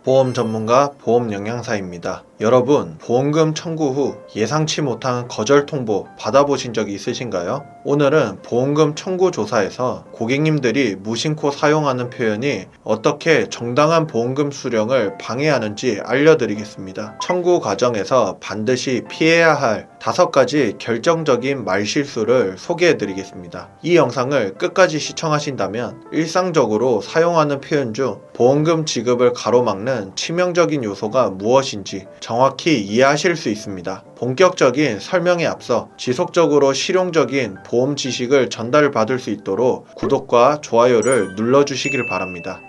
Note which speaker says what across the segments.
Speaker 1: 보험 전문가 보험 영양사입니다. 여러분, 보험금 청구 후 예상치 못한 거절 통보 받아보신 적이 있으신가요? 오늘은 보험금 청구 조사에서 고객님들이 무심코 사용하는 표현이 어떻게 정당한 보험금 수령을 방해하는지 알려드리겠습니다. 청구 과정에서 반드시 피해야 할 5가지 결정적인 말실수를 소개해드리겠습니다. 이 영상을 끝까지 시청하신다면 일상적으로 사용하는 표현 중 보험금 지급을 가로막는 치명적인 요소가 무엇인지 정확히 이해하실 수 있습니다. 본격적인 설명에 앞서 지속적으로 실용적인 보험 지식을 전달받을 수 있도록 구독과 좋아요를 눌러주시길 바랍니다.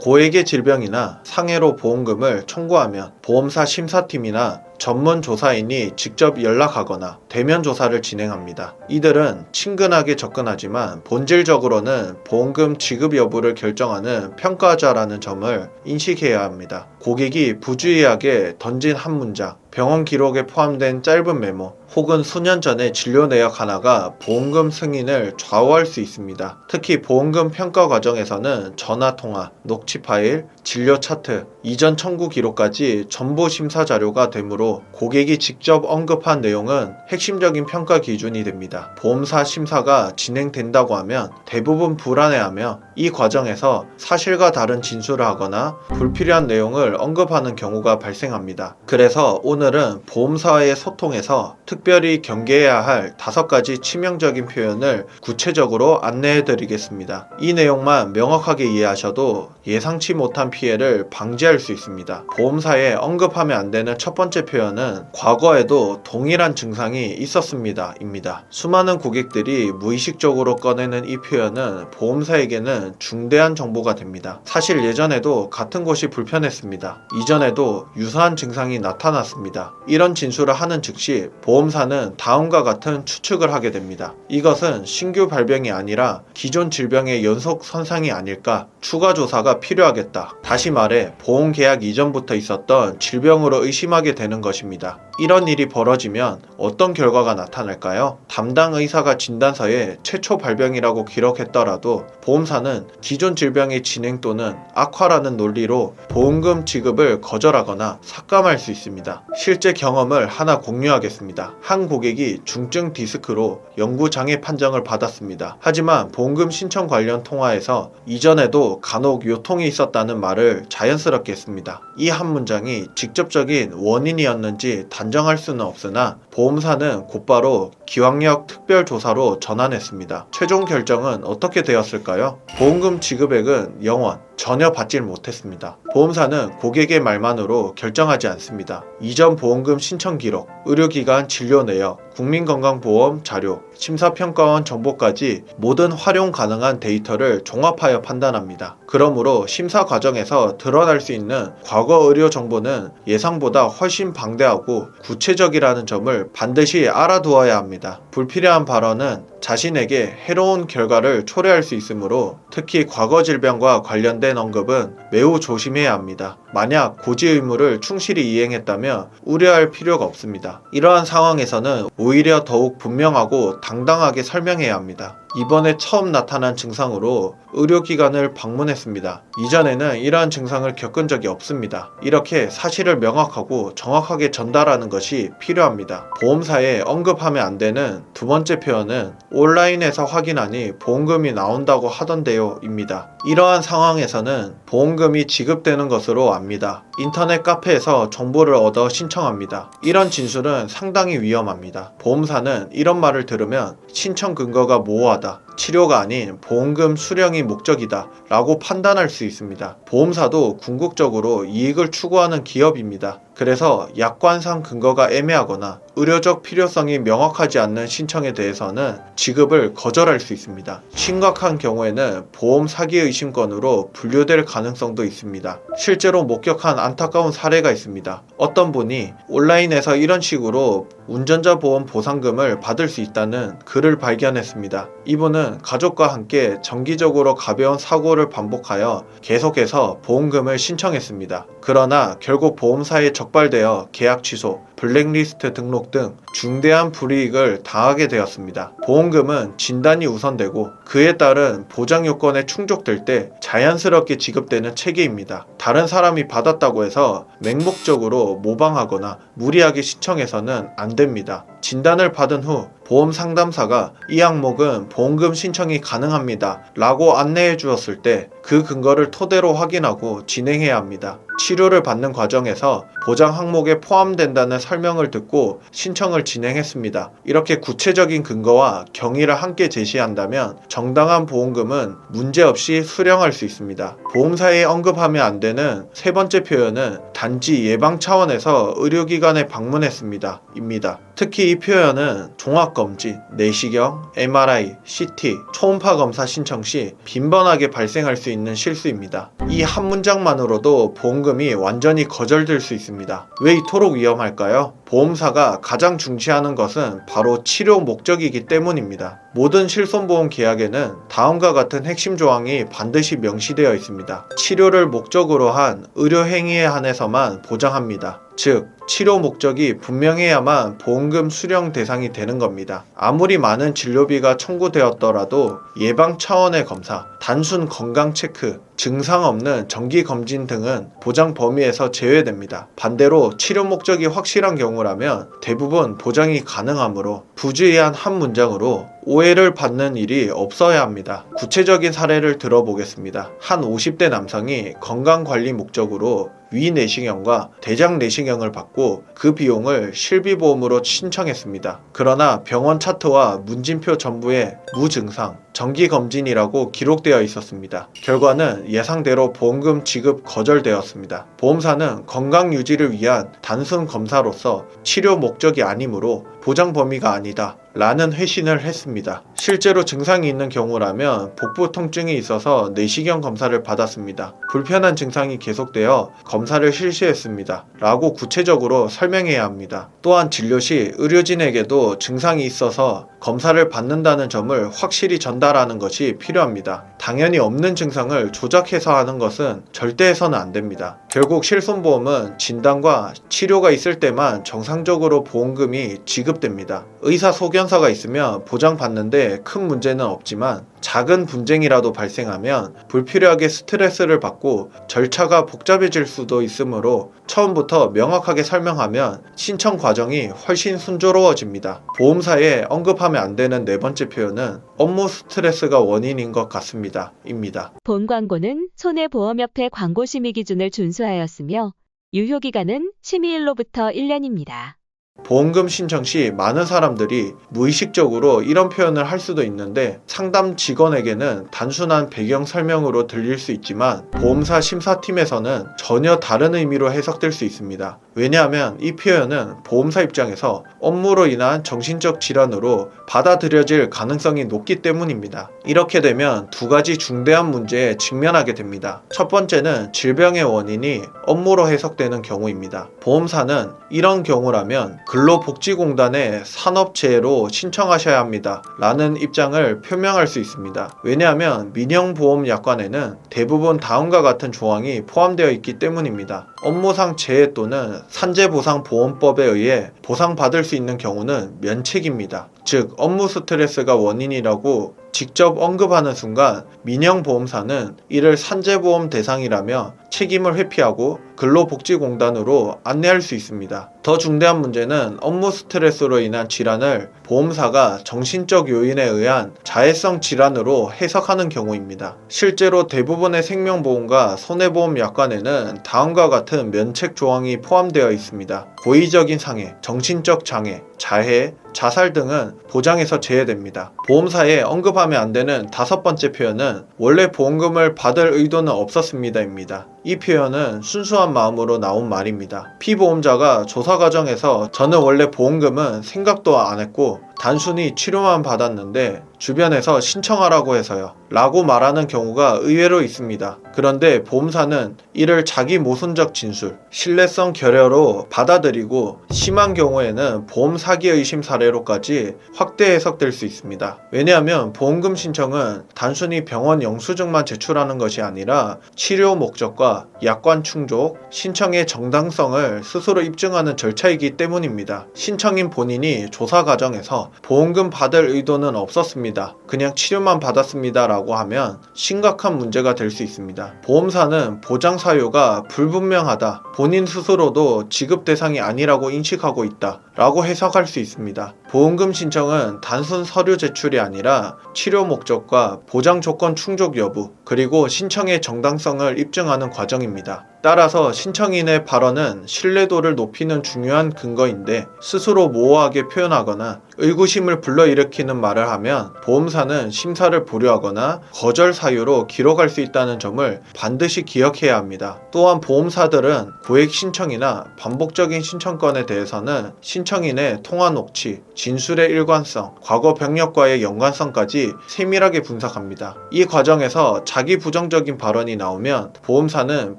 Speaker 1: 고액의 질병이나 상해로 보험금을 청구하면 보험사 심사팀이나 전문 조사인이 직접 연락하거나 대면 조사를 진행합니다. 이들은 친근하게 접근하지만 본질적으로는 보험금 지급 여부를 결정하는 평가자라는 점을 인식해야 합니다. 고객이 부주의하게 던진 한 문장, 병원 기록에 포함된 짧은 메모, 혹은 수년 전의 진료 내역 하나가 보험금 승인을 좌우할 수 있습니다. 특히 보험금 평가 과정에서는 전화통화, 녹취 파일, 진료 차트, 이전 청구 기록까지 전부 심사 자료가 되므로 고객이 직접 언급한 내용은 핵심적인 평가 기준이 됩니다. 보험사 심사가 진행된다고 하면 대부분 불안해하며 이 과정에서 사실과 다른 진술을 하거나 불필요한 내용을 언급하는 경우가 발생합니다. 그래서 오늘은 보험사와의 소통에서 특별히 경계해야 할 5가지 치명적인 표현을 구체적으로 안내해 드리겠습니다. 이 내용만 명확하게 이해하셔도 예상치 못한 피해를 방지할 수 있습니다. 보험사에 언급하면 안 되는 첫 번째 표현은 과거에도 동일한 증상이 있었습니다 입니다. 수많은 고객들이 무의식적으로 꺼내는 이 표현은 보험사에게는 중대한 정보가 됩니다. 사실 예전에도 같은 곳이 불편했습니다. 이전에도 유사한 증상이 나타났습니다. 이런 진술을 하는 즉시 보험사는 다음과 같은 추측을 하게 됩니다. 이것은 신규 발병이 아니라 기존 질병의 연속 선상이 아닐까, 추가 조사가 필요하겠다. 다시 말해 보험 계약 이전부터 있었던 질병으로 의심하게 되는 것입니다. 이런 일이 벌어지면 어떤 결과가 나타날까요? 담당 의사가 진단서에 최초 발병이라고 기록했더라도 보험사는 기존 질병의 진행 또는 악화라는 논리로 보험금 지급을 거절하거나 삭감할 수 있습니다. 실제 경험을 하나 공유하겠습니다. 한 고객이 중증 디스크로 영구장애 판정을 받았습니다. 하지만 보험금 신청 관련 통화에서 이전에도 간혹 요통이 있었다는 말을 자연스럽게 했습니다. 이 한 문장이 직접적인 원인이었는지 단정할 수는 없으나 보험사는 곧바로 기왕력 특별조사로 전환했습니다. 최종 결정은 어떻게 되었을까요? 보험금 지급액은 0원, 전혀 받질 못했습니다. 보험사는 고객의 말만으로 결정하지 않습니다. 이전 보험금 신청 기록, 의료기관 진료 내역, 국민건강보험 자료, 심사평가원 정보까지 모든 활용 가능한 데이터를 종합하여 판단합니다. 그러므로 심사 과정에서 드러날 수 있는 과거 의료 정보는 예상보다 훨씬 방대하고 구체적이라는 점을 반드시 알아두어야 합니다. 불필요한 발언은 자신에게 해로운 결과를 초래할 수 있으므로 특히 과거 질병과 관련된 언급은 매우 조심해야 합니다. 만약 고지 의무를 충실히 이행했다면 우려할 필요가 없습니다. 이러한 상황에서는 오히려 더욱 분명하고 당당하게 설명해야 합니다. 이번에 처음 나타난 증상으로 의료기관을 방문했습니다. 이전에는 이러한 증상을 겪은 적이 없습니다. 이렇게 사실을 명확하고 정확하게 전달하는 것이 필요합니다. 보험사에 언급하면 안 되는 두 번째 표현은 온라인에서 확인하니 보험금이 나온다고 하던데요 입니다. 이러한 상황에서는 보험금이 지급되는 것으로 압니다. 인터넷 카페에서 정보를 얻어 신청합니다. 이런 진술은 상당히 위험합니다. 보험사는 이런 말을 들으면 신청 근거가 모호하다, 치료가 아닌 보험금 수령이 목적이다 라고 판단할 수 있습니다. 보험사도 궁극적으로 이익을 추구하는 기업입니다. 그래서 약관상 근거가 애매하거나 의료적 필요성이 명확하지 않는 신청에 대해서는 지급을 거절할 수 있습니다. 심각한 경우에는 보험 사기 의심권으로 분류될 가능성도 있습니다. 실제로 목격한 안타까운 사례가 있습니다. 어떤 분이 온라인에서 이런 식으로 운전자 보험 보상금을 받을 수 있다는 글을 발견했습니다. 이분은 저는 가족과 함께 정기적으로 가벼운 사고를 반복하여 계속해서 보험금을 신청했습니다. 그러나 결국 보험사에 적발되어 계약 취소, 블랙리스트 등록 등 중대한 불이익을 당하게 되었습니다. 보험금은 진단이 우선되고 그에 따른 보장 요건에 충족될 때 자연스럽게 지급되는 체계입니다. 다른 사람이 받았다고 해서 맹목적으로 모방하거나 무리하게 신청해서는 안 됩니다. 진단을 받은 후 보험 상담사가 이 항목은 보험금 신청이 가능합니다 라고 안내해 주었을 때 그 근거를 토대로 확인하고 진행해야 합니다. 치료를 받는 과정에서 보장 항목에 포함된다는 설명을 듣고 신청을 진행했습니다. 이렇게 구체적인 근거와 경위를 함께 제시한다면 정당한 보험금은 문제없이 수령할 수 있습니다. 보험사에 언급하면 안 되는 세 번째 표현은 단지 예방 차원에서 의료기관에 방문했습니다 입니다. 특히 이 표현은 종합검진, 내시경, MRI, CT, 초음파 검사 신청 시 빈번하게 발생할 수 있는 실수입니다. 이 한 문장만으로도 보험금이 완전히 거절될 수 있습니다. 왜 이토록 위험할까요? 보험사가 가장 중시하는 것은 바로 치료 목적이기 때문입니다. 모든 실손보험 계약에는 다음과 같은 핵심 조항이 반드시 명시되어 있습니다. 치료를 목적으로 한 의료행위에 한해서만 보장합니다. 즉, 치료 목적이 분명해야만 보험금 수령 대상이 되는 겁니다. 아무리 많은 진료비가 청구되었더라도 예방 차원의 검사, 단순 건강 체크, 증상 없는 정기 검진 등은 보장 범위에서 제외됩니다. 반대로 치료 목적이 확실한 경우라면 대부분 보장이 가능하므로 부주의한 한 문장으로 오해를 받는 일이 없어야 합니다. 구체적인 사례를 들어보겠습니다. 한 50대 남성이 건강관리 목적으로 위 내시경과 대장 내시경을 받고 그 비용을 실비보험으로 신청했습니다. 그러나 병원 차트와 문진표 전부에 무증상, 정기검진이라고 기록되어 있었습니다. 결과는 예상대로 보험금 지급 거절되었습니다. 보험사는 건강 유지를 위한 단순 검사로서 치료 목적이 아니므로 보장 범위가 아니다 라는 회신을 했습니다. 실제로 증상이 있는 경우라면 복부 통증이 있어서 내시경 검사를 받았습니다. 불편한 증상이 계속되어 검사를 실시했습니다 라고 구체적으로 설명해야 합니다. 또한 진료 시 의료진에게도 증상이 있어서 검사를 받는다는 점을 확실히 전달하는 것이 필요합니다. 당연히 없는 증상을 조작해서 하는 것은 절대 해서는 안 됩니다. 결국 실손보험은 진단과 치료가 있을 때만 정상적으로 보험금이 지급됩니다. 의사 소견서가 있으면 보장받는데 큰 문제는 없지만 작은 분쟁이라도 발생하면 불필요하게 스트레스를 받고 절차가 복잡해질 수도 있으므로 처음부터 명확하게 설명하면 신청 과정이 훨씬 순조로워집니다. 보험사에 언급하면 안 되는 네 번째 표현은 업무 스트레스가 원인인 것 같습니다 입니다.
Speaker 2: 본 광고는 손해보험협회 광고심의 기준을 준수하였으며 유효기간은 심의일로부터 1년입니다.
Speaker 1: 보험금 신청 시 많은 사람들이 무의식적으로 이런 표현을 할 수도 있는데 상담 직원에게는 단순한 배경 설명으로 들릴 수 있지만 보험사 심사팀에서는 전혀 다른 의미로 해석될 수 있습니다. 왜냐하면 이 표현은 보험사 입장에서 업무로 인한 정신적 질환으로 받아들여질 가능성이 높기 때문입니다. 이렇게 되면 두 가지 중대한 문제에 직면하게 됩니다. 첫 번째는 질병의 원인이 업무로 해석되는 경우입니다. 보험사는 이런 경우라면 근로복지공단에 산업재해로 신청하셔야 합니다 라는 입장을 표명할 수 있습니다. 왜냐하면 민영보험약관에는 대부분 다음과 같은 조항이 포함되어 있기 때문입니다. 업무상 재해 또는 산재보상보험법에 의해 보상받을 수 있는 경우는 면책입니다. 즉 업무 스트레스가 원인이라고 직접 언급하는 순간 민영보험사는 이를 산재보험 대상이라며 책임을 회피하고 근로복지공단으로 안내할 수 있습니다. 더 중대한 문제는 업무 스트레스로 인한 질환을 보험사가 정신적 요인에 의한 자해성 질환으로 해석하는 경우입니다. 실제로 대부분의 생명보험과 손해보험 약관에는 다음과 같은 면책 조항이 포함되어 있습니다. 고의적인 상해, 정신적 장애, 자해, 자살 등은 보장에서 제외됩니다. 보험사에 언급하면 안 되는 다섯 번째 표현은 원래 보험금을 받을 의도는 없었습니다입니다. 이 표현은 순수한 마음으로 나온 말입니다. 피보험자가 조사 과정에서 저는 원래 보험금은 생각도 안 했고 단순히 치료만 받았는데 주변에서 신청하라고 해서요 라고 말하는 경우가 의외로 있습니다. 그런데 보험사는 이를 자기 모순적 진술, 신뢰성 결여로 받아들이고 심한 경우에는 보험 사기 의심 사례로까지 확대 해석될 수 있습니다. 왜냐하면 보험금 신청은 단순히 병원 영수증만 제출하는 것이 아니라 치료 목적과 약관 충족, 신청의 정당성을 스스로 입증하는 절차이기 때문입니다. 신청인 본인이 조사 과정에서 보험금 받을 의도는 없었습니다. 그냥 치료만 받았습니다 라고 하면 심각한 문제가 될 수 있습니다. 보험사는 보장 사유가 불분명하다, 본인 스스로도 지급 대상이 아니라고 인식하고 있다 라고 해석할 수 있습니다. 보험금 신청은 단순 서류 제출이 아니라 치료 목적과 보장 조건 충족 여부, 그리고 신청의 정당성을 입증하는 과정입니다. 따라서 신청인의 발언은 신뢰도를 높이는 중요한 근거인데 스스로 모호하게 표현하거나 의구심을 불러일으키는 말을 하면 보험사는 심사를 보류하거나 거절 사유로 기록할 수 있다는 점을 반드시 기억해야 합니다. 또한 보험사들은 고액 신청이나 반복적인 신청건에 대해서는 신청인의 통화 녹취, 진술의 일관성, 과거 병력과의 연관성까지 세밀하게 분석합니다. 이 과정에서 자기 부정적인 발언이 나오면 보험사는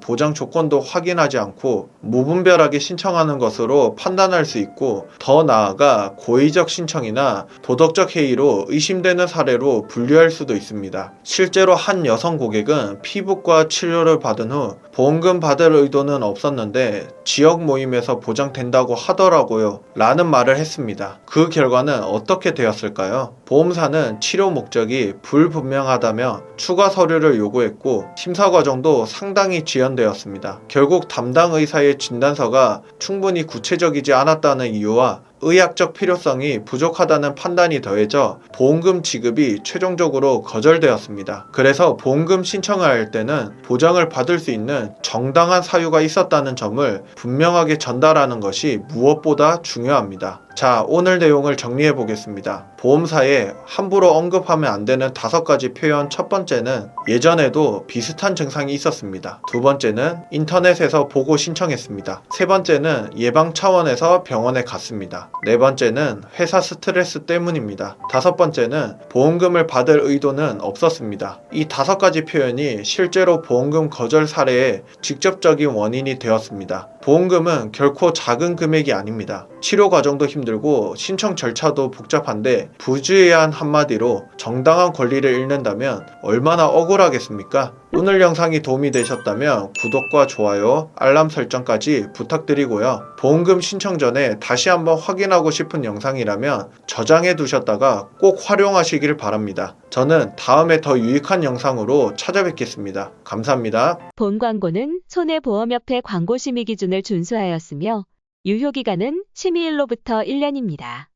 Speaker 1: 보장 조건도 확인하지 않고 무분별하게 신청하는 것으로 판단할 수 있고, 더 나아가 고의적 신청이나 도덕적 해이로 의심되는 사례로 분류할 수도 있습니다. 실제로 한 여성 고객은 피부과 치료를 받은 후 보험금 받을 의도는 없었는데 지역 모임에서 보장된다고 하더라고요 라는 말을 했습니다. 그 결과는 어떻게 되었을까요? 보험사는 치료 목적이 불분명하다며 추가 서류를 요구했고 심사 과정도 상당히 지연되었습니다. 결국 담당 의사의 진단서가 충분히 구체적이지 않았다는 이유와 의학적 필요성이 부족하다는 판단이 더해져 보험금 지급이 최종적으로 거절되었습니다. 그래서 보험금 신청을 할 때는 보장을 받을 수 있는 정당한 사유가 있었다는 점을 분명하게 전달하는 것이 무엇보다 중요합니다. 자, 오늘 내용을 정리해 보겠습니다. 보험사에 함부로 언급하면 안 되는 5가지 표현. 첫 번째는 예전에도 비슷한 증상이 있었습니다. 두 번째는 인터넷에서 보고 신청했습니다. 세 번째는 예방 차원에서 병원에 갔습니다. 네 번째는 회사 스트레스 때문입니다. 다섯 번째는 보험금을 받을 의도는 없었습니다. 이 5가지 표현이 실제로 보험금 거절 사례의 직접적인 원인이 되었습니다. 보험금은 결코 작은 금액이 아닙니다. 치료 과정도 힘들고 신청 절차도 복잡한데 부주의한 한마디로 정당한 권리를 잃는다면 얼마나 억울하겠습니까? 오늘 영상이 도움이 되셨다면 구독과 좋아요, 알람 설정까지 부탁드리고요. 보험금 신청 전에 다시 한번 확인하고 싶은 영상이라면 저장해 두셨다가 꼭 활용하시길 바랍니다. 저는 다음에 더 유익한 영상으로 찾아뵙겠습니다. 감사합니다.
Speaker 2: 본 광고는 손해보험협회 광고심의 기준을 준수하였으며 유효기간은 심의일로부터 1년입니다.